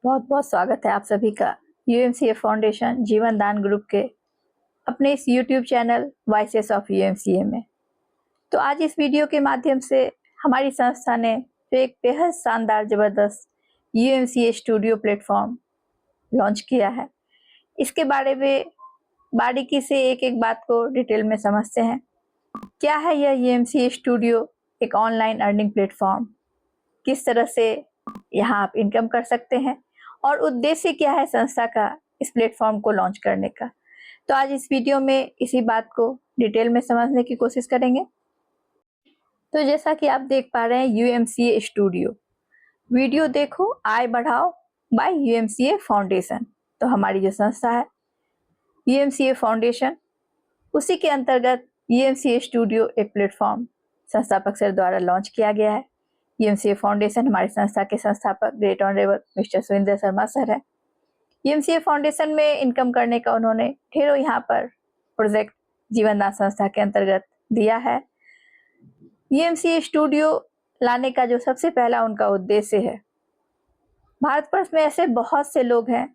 बहुत बहुत स्वागत है आप सभी का यूएमसीए फाउंडेशन जीवन दान ग्रुप के अपने इस यूट्यूब चैनल वॉइसेस ऑफ यूएमसीए में। तो आज इस वीडियो के माध्यम से हमारी संस्था ने जो एक बेहद शानदार ज़बरदस्त यूएमसीए स्टूडियो प्लेटफॉर्म लॉन्च किया है, इसके बारे में बारीकी से एक एक बात को डिटेल में समझते हैं। क्या है यह यूएमसीए स्टूडियो? एक ऑनलाइन अर्निंग प्लेटफॉर्म, किस तरह से यहाँ आप इनकम कर सकते हैं और उद्देश्य क्या है संस्था का इस प्लेटफॉर्म को लॉन्च करने का। तो आज इस वीडियो में इसी बात को डिटेल में समझने की कोशिश करेंगे। तो जैसा कि आप देख पा रहे हैं यूएमसीए स्टूडियो, वीडियो देखो आय बढ़ाओ बाय यूएमसीए फाउंडेशन। तो हमारी जो संस्था है यूएमसीए फाउंडेशन, उसी के अंतर्गत यूएमसीए स्टूडियो एक प्लेटफॉर्म संस्थापक सर द्वारा लॉन्च किया गया है। यूएमसीए फाउंडेशन हमारी संस्था के संस्थापक great honourable mister Surendra Sharma sir है। यूएमसीए फाउंडेशन में इनकम करने का उन्होंने ढेरों यहाँ पर प्रोजेक्ट जीवन दान संस्था के अंतर्गत दिया है। यूएमसीए स्टूडियो लाने का जो सबसे पहला उनका उद्देश्य है, भारतवर्ष में ऐसे बहुत से लोग हैं,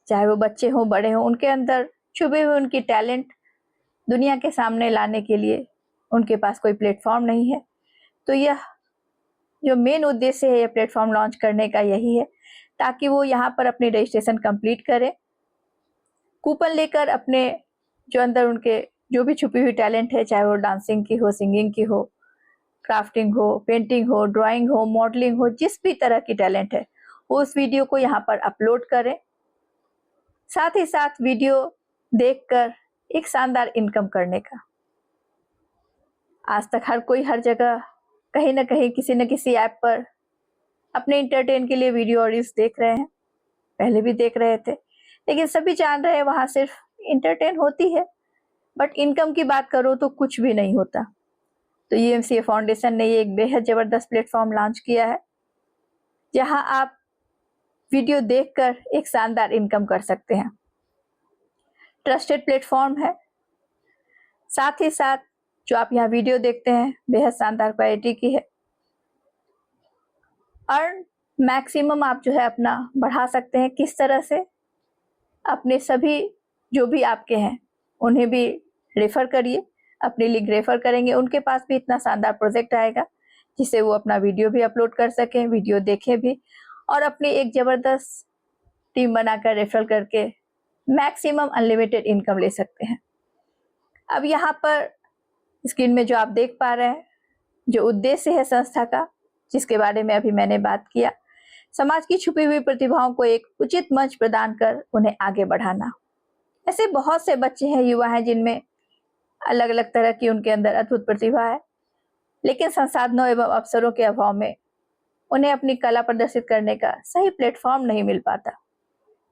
चाहे वो बच्चे हों बड़े हों, उनके अंदर छुपे हुए उनकी टैलेंट दुनिया के सामने लाने के लिए उनके पास कोई प्लेटफॉर्म नहीं है। तो यह जो मेन उद्देश्य है ये प्लेटफॉर्म लॉन्च करने का यही है, ताकि वो यहाँ पर अपनी रजिस्ट्रेशन कंप्लीट करें, कूपन लेकर अपने जो अंदर उनके जो भी छुपी हुई टैलेंट है, चाहे वो डांसिंग की हो, सिंगिंग की हो, क्राफ्टिंग हो, पेंटिंग हो, ड्राइंग हो, मॉडलिंग हो, जिस भी तरह की टैलेंट है वो उस वीडियो को यहाँ पर अपलोड करें। साथ ही साथ वीडियो देखकर एक शानदार इनकम करने का। आज तक हर कोई हर जगह कहीं ना कहीं किसी न किसी ऐप पर अपने इंटरटेन के लिए वीडियो और रील्स देख रहे हैं, पहले भी देख रहे थे, लेकिन सभी जान रहे हैं वहां सिर्फ इंटरटेन होती है, बट इनकम की बात करो तो कुछ भी नहीं होता। तो यूएमसीए फाउंडेशन ने ये एक बेहद जबरदस्त प्लेटफॉर्म लॉन्च किया है, जहां आप वीडियो देखकर एक शानदार इनकम कर सकते हैं। ट्रस्टेड प्लेटफॉर्म है, साथ ही साथ जो आप यहाँ वीडियो देखते हैं बेहद शानदार क्वालिटी की है। अर्न मैक्सिमम आप जो है अपना बढ़ा सकते हैं। किस तरह से? अपने सभी जो भी आपके हैं उन्हें भी रेफर करिए, अपने लिंक रेफर करेंगे, उनके पास भी इतना शानदार प्रोजेक्ट आएगा जिससे वो अपना वीडियो भी अपलोड कर सकें, वीडियो देखें भी और अपनी एक जबरदस्त टीम बनाकर रेफर करके मैक्सिमम अनलिमिटेड इनकम ले सकते हैं। अब यहाँ पर स्क्रीन में जो आप देख पा रहे हैं, जो उद्देश्य है संस्था का, जिसके बारे में अभी मैंने बात किया, समाज की छुपी हुई प्रतिभाओं को एक उचित मंच प्रदान कर उन्हें आगे बढ़ाना। ऐसे बहुत से बच्चे हैं, युवा हैं, जिनमें अलग अलग तरह की उनके अंदर अद्भुत प्रतिभा है, लेकिन संसाधनों एवं अवसरों के अभाव में उन्हें अपनी कला प्रदर्शित करने का सही प्लेटफॉर्म नहीं मिल पाता।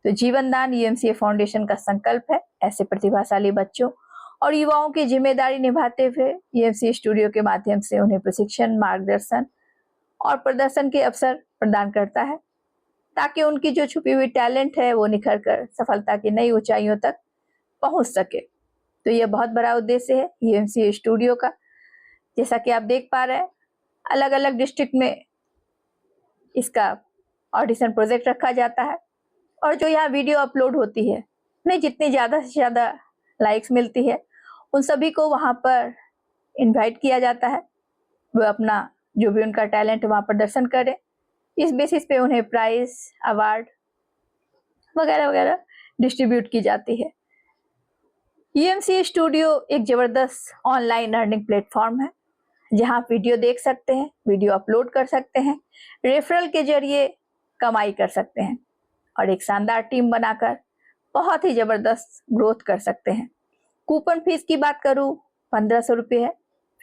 तो जीवन दान यूएमसीए फाउंडेशन का संकल्प है ऐसे प्रतिभाशाली बच्चों और युवाओं की जिम्मेदारी निभाते हुए यूएमसीए स्टूडियो के माध्यम से उन्हें प्रशिक्षण, मार्गदर्शन और प्रदर्शन के अवसर प्रदान करता है, ताकि उनकी जो छुपी हुई टैलेंट है वो निखर कर सफलता की नई ऊंचाइयों तक पहुंच सके। तो यह बहुत बड़ा उद्देश्य है यूएमसीए स्टूडियो का। जैसा कि आप देख पा रहे हैं, अलग अलग डिस्ट्रिक्ट में इसका ऑडिशन प्रोजेक्ट रखा जाता है और जो यहाँ वीडियो अपलोड होती है, उन्हें जितनी ज़्यादा से ज़्यादा लाइक्स मिलती है, उन सभी को वहाँ पर इनवाइट किया जाता है। वो अपना जो भी उनका टैलेंट वहाँ प्रदर्शन करें, इस बेसिस पे उन्हें प्राइज, अवार्ड वगैरह वगैरह डिस्ट्रीब्यूट की जाती है। यूएमसीए स्टूडियो एक जबरदस्त ऑनलाइन अर्निंग प्लेटफॉर्म है, जहां आप वीडियो देख सकते हैं, वीडियो अपलोड कर सकते हैं, रेफरल के जरिए कमाई कर सकते हैं और एक शानदार टीम बनाकर बहुत ही जबरदस्त ग्रोथ कर सकते हैं। कूपन फीस की बात करूं, 1500 रुपये है,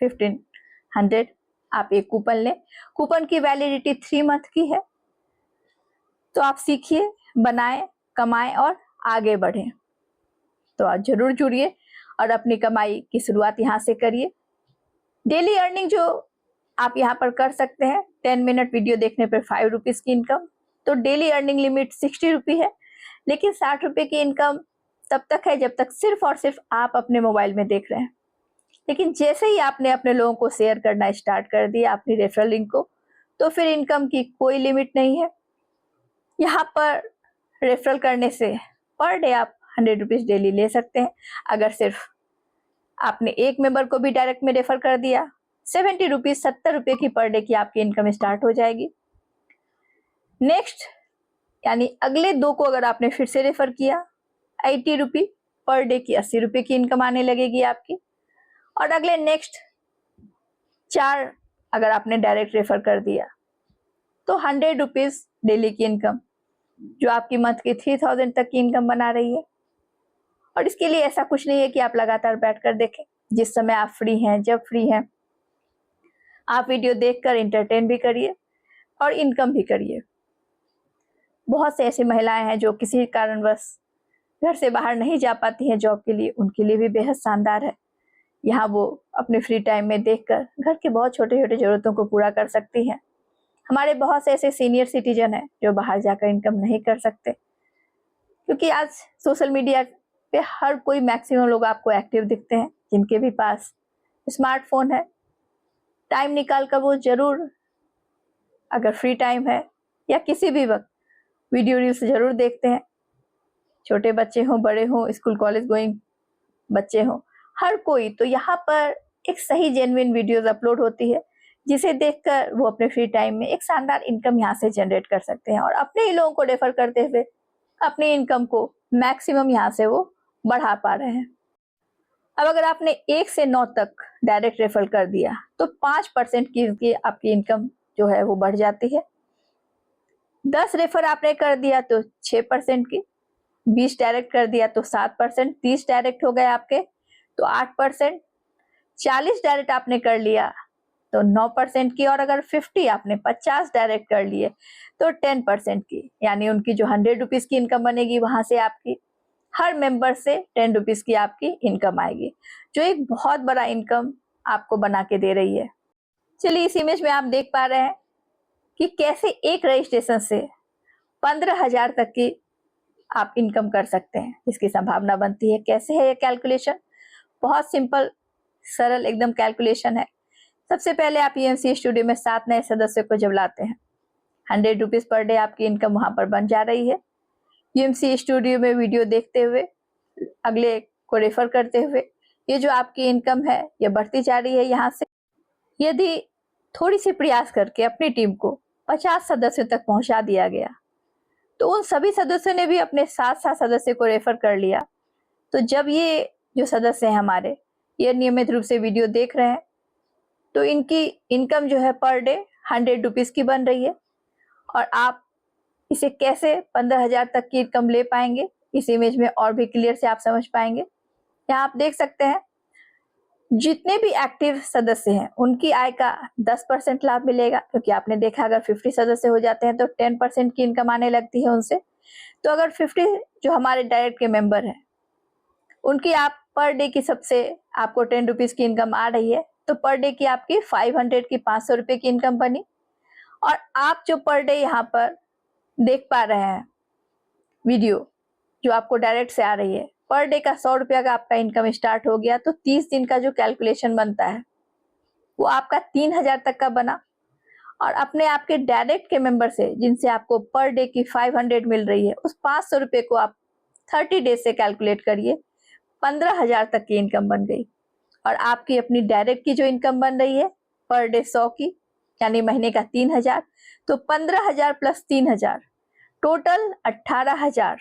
1500 आप एक कूपन लें। कूपन की वैलिडिटी 3 मंथ की है। तो आप सीखिए, बनाएं, कमाएं और आगे बढ़ें। तो आप जरूर जुड़िए और अपनी कमाई की शुरुआत यहाँ से करिए। डेली अर्निंग जो आप यहाँ पर कर सकते हैं, 10 मिनट वीडियो देखने पर 5 रुपीज़ की इनकम। तो डेली अर्निंग लिमिट 60 रुपये है, लेकिन 60 रुपये की इनकम तब तक है जब तक सिर्फ और सिर्फ आप अपने मोबाइल में देख रहे हैं। लेकिन जैसे ही आपने अपने लोगों को शेयर करना स्टार्ट कर दिया अपनी रेफरल लिंक को, तो फिर इनकम की कोई लिमिट नहीं है। यहाँ पर रेफरल करने से पर डे आप 100 रुपीज डेली ले सकते हैं। अगर सिर्फ आपने एक मेंबर को भी डायरेक्ट में रेफर कर दिया, 70 रुपीज 70 रुपये की पर डे की आपकी इनकम स्टार्ट हो जाएगी। नेक्स्ट यानी अगले 2 को अगर आपने फिर से रेफर किया, 80 रुपी पर डे की 80 रुपये की इनकम आने लगेगी आपकी। और अगले नेक्स्ट 4 अगर आपने डायरेक्ट रेफर कर दिया तो 100 रुपीज डेली की इनकम, जो आपकी मंथ की 3000 तक की इनकम बना रही है। और इसके लिए ऐसा कुछ नहीं है कि आप लगातार बैठकर देखें। जिस समय आप फ्री हैं, जब फ्री हैं, आप वीडियो देखकर एंटरटेन भी करिए और इनकम भी करिए। बहुत से ऐसी महिलाएं हैं जो किसी कारणवश घर से बाहर नहीं जा पाती हैं जॉब के लिए, उनके लिए भी बेहद शानदार है। यहाँ वो अपने फ्री टाइम में देखकर घर के बहुत छोटे छोटे जरूरतों को पूरा कर सकती हैं। हमारे बहुत से ऐसे सीनियर सिटीजन हैं जो बाहर जाकर इनकम नहीं कर सकते, क्योंकि आज सोशल मीडिया पे हर कोई, मैक्सिमम लोग आपको एक्टिव दिखते हैं जिनके भी पास स्मार्टफोन है। टाइम निकाल कर वो जरूर, अगर फ्री टाइम है या किसी भी वक्त, वीडियो रील्स जरूर देखते हैं। छोटे बच्चे हों, बड़े हों, स्कूल कॉलेज गोइंग बच्चे हों, हर कोई। तो यहाँ पर एक सही जेन्युइन वीडियोस अपलोड होती है, जिसे देखकर वो अपने फ्री टाइम में एक शानदार इनकम यहाँ से जनरेट कर सकते हैं और अपने ही लोगों को रेफर करते हुए अपनी इनकम को मैक्सिमम यहाँ से वो बढ़ा पा रहे हैं। अब अगर आपने 1 से 9 तक डायरेक्ट रेफर कर दिया तो 5% की आपकी इनकम जो है वो बढ़ जाती है। 10 रेफर आपने कर दिया तो 6% की, 20 डायरेक्ट कर दिया तो 7%, 30 डायरेक्ट हो गए आपके तो 8%, 40 डायरेक्ट आपने कर लिया तो 9% की, और अगर 50 डायरेक्ट कर लिए तो 10% की। यानी उनकी जो 100 रुपीज की इनकम बनेगी, वहां से आपकी हर मेंबर से 10 रुपीज की आपकी इनकम आएगी, जो एक बहुत बड़ा इनकम आपको बना के दे रही है। चलिए, इस इमेज में आप देख पा रहे हैं कि कैसे एक रजिस्ट्रेशन से 15,000 तक की आप इनकम कर सकते हैं, इसकी संभावना बनती है। कैसे है ये कैलकुलेशन? बहुत सिंपल, सरल एकदम कैलकुलेशन है। सबसे पहले आप यूएमसी स्टूडियो में 7 नए सदस्यों को जब लाते हैं, 100 रुपीज पर डे आपकी इनकम वहां पर बन जा रही है। यूएमसी स्टूडियो में वीडियो देखते हुए, अगले को रेफर करते हुए, ये जो आपकी इनकम है ये बढ़ती जा रही है। यहाँ से यदि थोड़ी सी प्रयास करके अपनी टीम को 50 सदस्यों तक पहुंचा दिया गया, तो उन सभी सदस्यों ने भी अपने 7 सदस्य को रेफर कर लिया। तो जब ये जो सदस्य हैं हमारे, ये नियमित रूप से वीडियो देख रहे हैं, तो इनकी इनकम जो है पर डे 100 रुपीज की बन रही है। और आप इसे कैसे 15,000 तक की इनकम ले पाएंगे, इस इमेज में और भी क्लियर से आप समझ पाएंगे। यहाँ आप देख सकते हैं, जितने भी एक्टिव सदस्य हैं उनकी आय का 10% लाभ मिलेगा, क्योंकि आपने देखा अगर 50 सदस्य हो जाते हैं तो 10% की इनकम आने लगती है उनसे। तो अगर 50 जो हमारे डायरेक्ट के मेंबर हैं, उनकी आप पर डे की सबसे आपको 10 रुपीज की इनकम आ रही है, तो पर डे की आपकी 500 की 500 रुपए की इनकम बनी। और आप जो पर डे यहाँ पर देख पा रहे हैं वीडियो, जो आपको डायरेक्ट से आ रही है, पर डे का 100 रुपया का आपका इनकम स्टार्ट हो गया, तो 30 दिन का जो कैलकुलेशन बनता है वो आपका 3,000 तक का बना। और अपने आपके डायरेक्ट के मेंबर से, जिनसे आपको पर डे की 500 मिल रही है, उस 500 रुपये को आप 30 डेज से कैलकुलेट करिए, 15,000 तक की इनकम बन गई। और आपकी अपनी डायरेक्ट की जो इनकम बन रही है पर डे 100 की, यानी महीने का 3,000, तो 15,000 प्लस 3,000, टोटल 18,000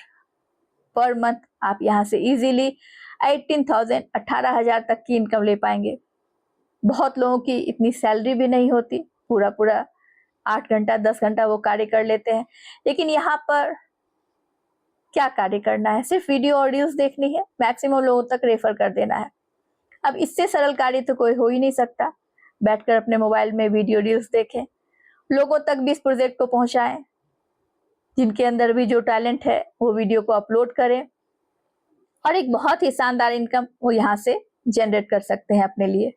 पर मंथ आप यहाँ से इजीली 18,000 18,000 तक की इनकम ले पाएंगे। बहुत लोगों की इतनी सैलरी भी नहीं होती, पूरा पूरा 8 घंटा 10 घंटा वो कार्य कर लेते हैं, लेकिन यहाँ पर क्या कार्य करना है, सिर्फ वीडियो ऑडियोज देखनी है, मैक्सिमम लोगों तक रेफर कर देना है। अब इससे सरल कार्य तो कोई हो ही नहीं सकता। बैठकर अपने मोबाइल में वीडियो रील्स देखें, लोगों तक भी इस प्रोजेक्ट को पहुंचाएं, जिनके अंदर भी जो टैलेंट है वो वीडियो को अपलोड करें, और एक बहुत ही शानदार इनकम वो यहाँ से जनरेट कर सकते हैं अपने लिए।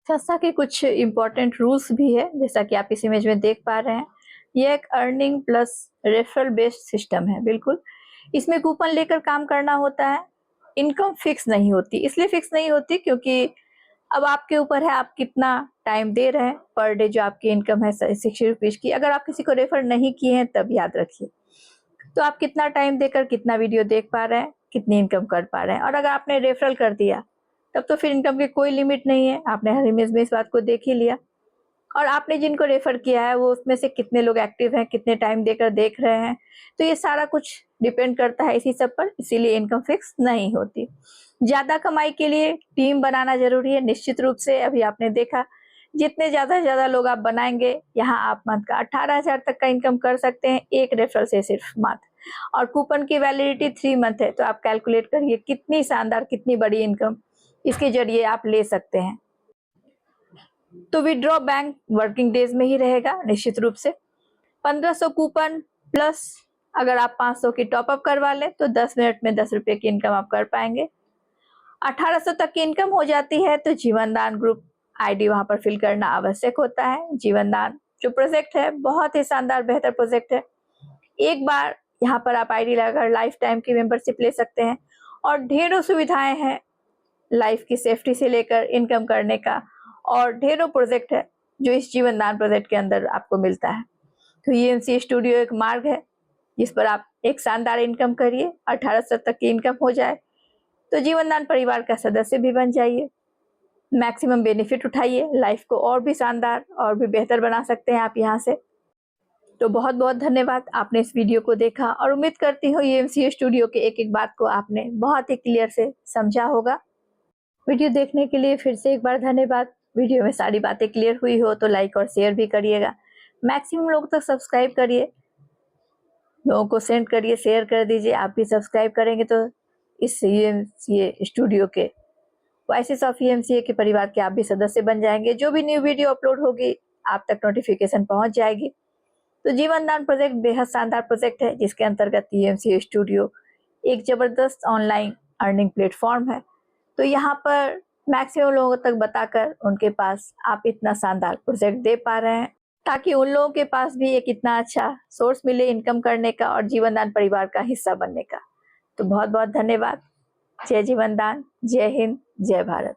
संस्था के कुछ इंपॉर्टेंट रूल्स भी है, जैसा कि आप इस इमेज में देख पा रहे हैं। ये एक earning plus referral based system है। बिल्कुल, इसमें कूपन लेकर काम करना होता है। इनकम फिक्स नहीं होती, इसलिए फिक्स नहीं होती क्योंकि अब आपके ऊपर है आप कितना टाइम दे रहे हैं। पर डे जो आपकी इनकम है 60 रुपीज की, अगर आप किसी को रेफर नहीं किए हैं तब याद रखिए। तो आप कितना टाइम देकर कितना वीडियो देख पा रहे हैं, कितनी इनकम कर पा रहे हैं। और अगर आपने रेफरल कर दिया तब तो फिर इनकम की कोई लिमिट नहीं है, आपने हर इमेज में इस बात को देख ही लिया। और आपने जिनको रेफर किया है वो उसमें से कितने लोग एक्टिव हैं, कितने टाइम देकर देख रहे हैं, तो ये सारा कुछ डिपेंड करता है इसी सब पर, इसीलिए इनकम फिक्स नहीं होती। ज्यादा कमाई के लिए टीम बनाना जरूरी है निश्चित रूप से। अभी आपने देखा जितने ज्यादा से ज्यादा लोग आप बनाएंगे, यहाँ आप मंथ का 18,000 तक का इनकम कर सकते हैं एक रेफरल से सिर्फ मात्र। और कूपन की वैलिडिटी 3 मंथ है, तो आप कैलकुलेट करिए कितनी शानदार, कितनी बड़ी इनकम इसके जरिए आप ले सकते हैं। तो विड्रॉ बैंक वर्किंग डेज में ही रहेगा निश्चित रूप से। 1500 कूपन प्लस अगर आप 500 की टॉपअप करवा लें तो 10 मिनट में 10 रुपये की इनकम आप कर पाएंगे। 1800 तक की इनकम हो जाती है तो जीवन दान ग्रुप आईडी वहां पर फिल करना आवश्यक होता है। जीवन दान जो प्रोजेक्ट है बहुत ही शानदार बेहतर प्रोजेक्ट है। एक बार यहाँ पर आप आईडी लगाकर लाइफ टाइम की मेंबरशिप ले सकते हैं और ढेरों सुविधाएं हैं लाइफ की सेफ्टी से लेकर इनकम करने का, और ढेरों प्रोजेक्ट है जो इस जीवन दान प्रोजेक्ट के अंदर आपको मिलता है। तो ईएमसी स्टूडियो एक मार्ग है जिस पर आप एक शानदार इनकम करिए, 1800 तक की इनकम हो जाए तो जीवन दान परिवार का सदस्य भी बन जाइए, मैक्सिमम बेनिफिट उठाइए, लाइफ को और भी शानदार और भी बेहतर बना सकते हैं आप यहाँ से। तो बहुत बहुत धन्यवाद आपने इस वीडियो को देखा, और उम्मीद करती हूँ ईएमसी स्टूडियो के एक एक बात को आपने बहुत ही क्लियर से समझा होगा। वीडियो देखने के लिए फिर से एक बार धन्यवाद। वीडियो में सारी बातें क्लियर हुई हो तो लाइक और शेयर भी करिएगा, मैक्सिमम लोगों तक सब्सक्राइब करिए, लोगों को सेंड करिए, शेयर कर दीजिए। आप भी सब्सक्राइब करेंगे तो इस ईएमसीए स्टूडियो के वॉइसेस ऑफ ईएमसीए के परिवार के आप भी सदस्य बन जाएंगे। जो भी न्यू वीडियो अपलोड होगी आप तक नोटिफिकेशन पहुंच जाएगी। तो जीवन दान प्रोजेक्ट बेहद शानदार प्रोजेक्ट है जिसके अंतर्गत ईएमसीए स्टूडियो एक जबरदस्त ऑनलाइन अर्निंग प्लेटफॉर्म है। तो यहाँ पर मैक्सिमम लोगों तक बताकर उनके पास आप इतना शानदार प्रोजेक्ट दे पा रहे हैं ताकि उन लोगों के पास भी एक इतना अच्छा सोर्स मिले इनकम करने का और जीवन दान परिवार का हिस्सा बनने का। तो बहुत बहुत धन्यवाद। जय जीवन दान, जय हिंद, जय भारत।